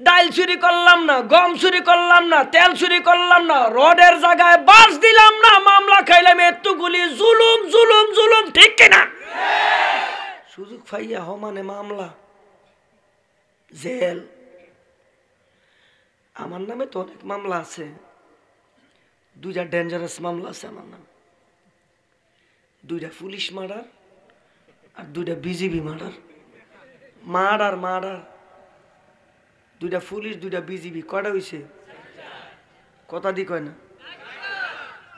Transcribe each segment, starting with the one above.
ডাল চুরি করলাম না, গম চুরি করলাম না, তেল চুরি করলাম না, রডের জায়গায় বাস দিলাম না, মামলা খাইলাম এতগুলি, জুলুম জুলুম জুলুম, ঠিক কিনা? সুযোগ পাইয়া মানে মামলা, জেল। আমার নামে তো অনেক মামলা আছে, দুইটা ডেঞ্জারাস মামলা আছে আমার নামে, দুইটা পুলিশ মার্ডার আর দুইটা বিজিবি মার্ডার। মার্ডার দুইটা পুলিশ দুইটা বিজিবি, কয়টা হইছে? কথা দি কয় না?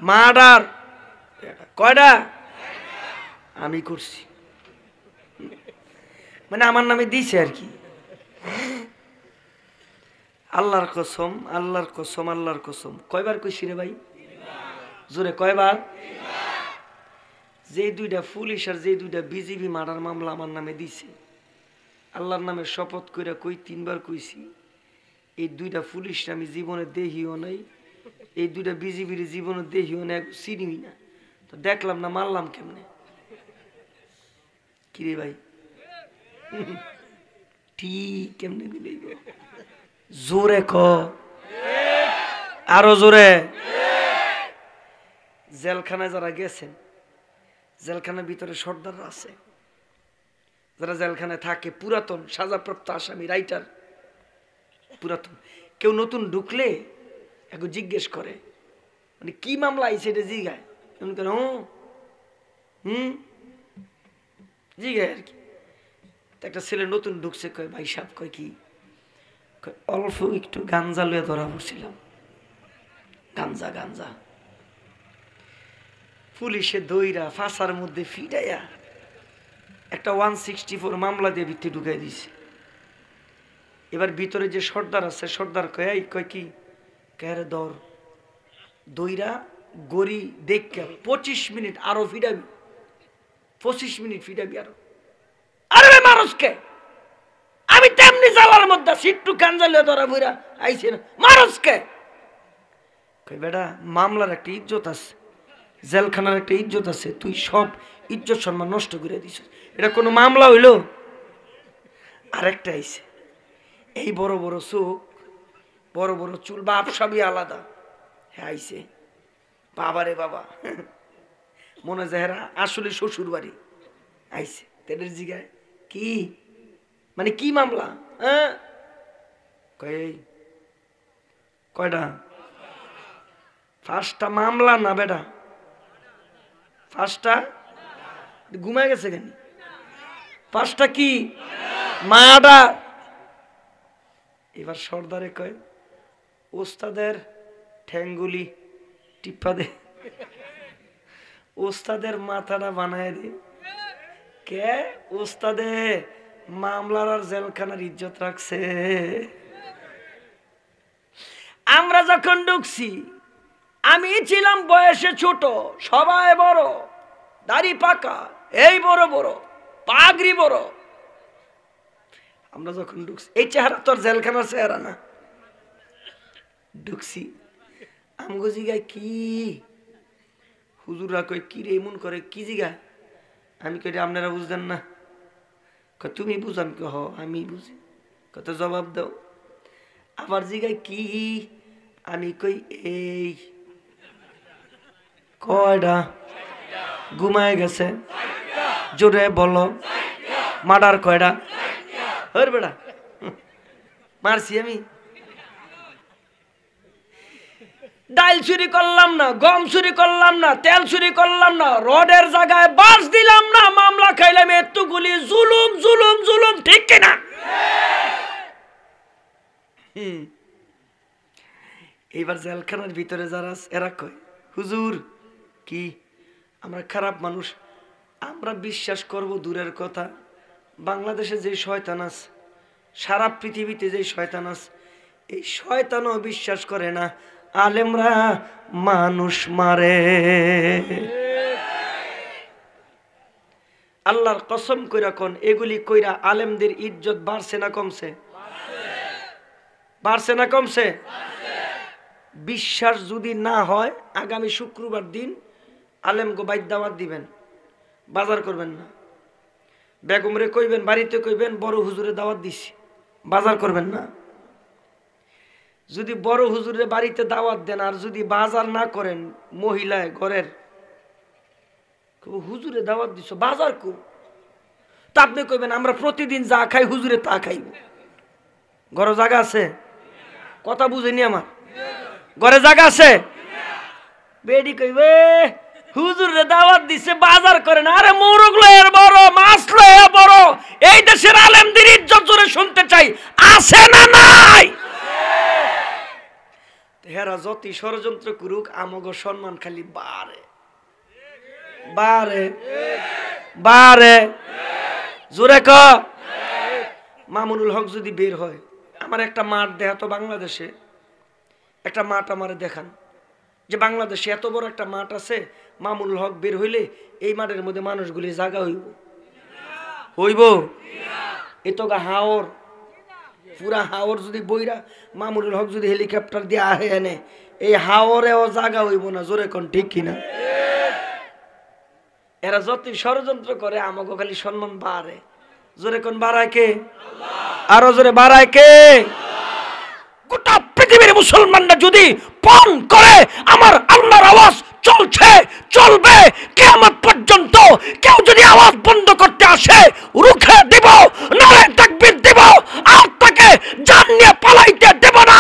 মার্ডার কয়টা? আমি করছি, মানে আমার নামে দিছে আর কি। আল্লাহর কসম, আল্লাহর কসম, আল্লাহর কসম। কয়বার কইছি রে ভাই? জোরে কয়বার? যে দুইটা পুলিশ আর যে দুইটা বিজিবি মার্ডার মামলা আমার নামে দিছে, আল্লাহর নামে শপথ কইরা কই 3 বার কইছি, এই দুইটা পুলিশ আমি জীবনে দেখিও নাই, এই দুইটা বিজিবির জীবনে দেখিও না, চিনিই না। তো দেখলাম না, মারলাম কেমনে? কিরে ভাই ঠিক কেমনে মিলাইব? জোরে ক, আরো জোরে। জেলখানায় যারা গেছেন, জেলখানার ভিতরে সর্দাররা আছে, যারা জেলখানায় থাকে, পুরাতন সাজাপ্রাপ্ত আসামি, রাইটার পুরাতন। কেউ নতুন ঢুকলে একটু জিজ্ঞেস করে, মানে কি মামলা আইছে এটা জিগায়, জিগায় আর কি। একটা ছেলে নতুন ঢুকছে, কয় ভাই সাহেব, কয় কি? অল্প একটু গাঞ্জা লইয়া ধরা পড়ছিলাম, গাঞ্জা গাঞ্জা। পুলিশে দইরা ফাঁসার মধ্যে ফিরাইয়া একটা 164 মামলা দিয়ে ভিত্তি ঢুকাই দিছে। এবার ভিতরে যে সর্দার আছে, সর্দার কয় কি? কে দর দইরা গড়ি দেখে 25 মিনিট আরো ফিরাবি, 25 মিনিট ফিরাবি আরো। আরে মানুষকে আমি তেমনি জ্বালার মধ্যে সিট্টু কাঞ্জালে ধরা বইরা আইছে না, মানুষকে কই বেটা, মামলার একটা ইজ্জত আছে, জেলখানার একটা ইজ্জত আছে, তুই সব ইজ্জত সম্মান নষ্ট করে দিস। এটা কোনো মামলা হইল? আরেকটা আইছে, এই বড় বড় চোখ, বড় বড় চুল, বাপ সবই আলাদা। হ্যাঁ আইছে, বাবারে বাবা, মনে হয় হেরা আসলে শ্বশুর বাড়ি আইছে। তেদের জিগায় কি, মানে কি মামলা? হ্যাঁ কয়টা? 5টা মামলা না বেটা, 5টা। ঘুমায় গেছে কেন? 5টা কি মার্ডার। এবার সর্দারে কয়, ওস্তাদের ঠ্যাঙ্গুলি টিপ্পা দে, ওস্তাদের মাথাটা বানায় দে। কে? ওস্তাদে মামলার আর জেলখানার ইজ্জত রাখছে। আমরা যখন ঢুকছি, আমি ছিলাম বয়সে ছোট, সবাই বড়, দাড়ি পাকা, এই বড় বড়, পাগড়ি বড়। আমরা যখন ঢুকছি, এই চেহারা তোর জেলখানার চেহারা না। ঢুকছি, আমগো জিগায় কি? হুজুররা কই কি রে এমন করে, কি জিগা? আমি কই আপনারা বুঝলেন না? তুমি বুঝান? হ আমি বুঝি। কত জবাব দাও। আবার জিগায় কি? আমি কই এই কয়টা? ঘুমায় গেছে। জোরে বলো, মার্ডার কয়টা? হর বেড়া মারছি আমি? ডাল চুরি করলাম না, গম চুরি করলাম না, তেল চুরি করলাম না, রডের জায়গায় বাস দিলাম না, মামলা খাইলাম এতগুলি, জুলুম জুলুম জুলুম, ঠিক কিনা? এইবার জেলখানার ভিতরে যারা এরা কয়, হুজুর কি আমরা খারাপ মানুষ, আমরা বিশ্বাস করব দূরের কথা, বাংলাদেশে যে শয়তান আছে, সারা পৃথিবীতে যে শয়তান আছে, এই শয়তানও বিশ্বাস করে না আলেমরা মানুষ মারে। আল্লাহর কসম কইরা কোন, এগুলি কইরা আলেমদের ইজ্জত বাড়ছে না কমছে? বাড়ছে না কমছে? বিশ্বাস যদি না হয়, আগামী শুক্রবার দিন আলেমগো বাইর দাওয়াত দিবেন, বাজার করবেন না। বেগমরে কইবেন, বাড়িতে কইবেন বড় হুজুরে দাওয়াত দিছি, বাজার করবেন না। যদি বড় হুজুরের বাড়িতে দাওয়াত দেন আর যদি বাজার না করেন মহিলায় ঘরের, হুজুরে দাওয়াত দিছো বাজার কো, তা আপনি কইবেন আমরা প্রতিদিন যা খাই হুজুরে তা খাইব। ঘরে জায়গা আছে? কথা বুঝেনি আমার? ঘরে জায়গা আছে? বেডি কইবে হুজুরে দাওয়াত দিছে বাজার করে না। আরে মোরগ লয়ের বড়, মাছ লয়ের বড়, এই দেশের আলেমদের ইজ্জত জোরে শুনতে চাই, আছে না নাই? হেরা যতই ষড়যন্ত্র করুক আমগো সম্মান খালি বাড়ে বাড়ে বাড়ে। জোরে ক। মামুনুল হক যদি বের হয়, আমার একটা মাঠ দেখাতো বাংলাদেশে, একটা মাঠ আমারে দেখান যে বাংলাদেশে এত বড় একটা মাঠ আছে, মামুনুল হক বের হইলে এই মাঠের মধ্যে মানুষগুলি জায়গা হইব হইব? এত গা হাওর, পুরা হাওর যদি বইরা মামুনুল হক যদি হেলিকপ্টার দিয়ে আহে এনে, এই হাওরেও জায়গা হইব না। জোরে কোন ঠিক কিনা? এরা যতই ষড়যন্ত্র করে আমাকে খালি সম্মান বাড়ে। জোরে কোন বাড়ায় কে? আরো জোরে বাড়ায় কে? গোটা পৃথিবীর মুসলমানরা যদি পণ করে আমার আল্লাহর আওয়াজ চলছে চলবে কিয়ামত পর্যন্ত। কেউ যদি আওয়াজ বন্ধ করতে আসে রুখে দিব, নারে তাকবীর দিব, আর তাকে জান নিয়ে পালাইতে দেব না।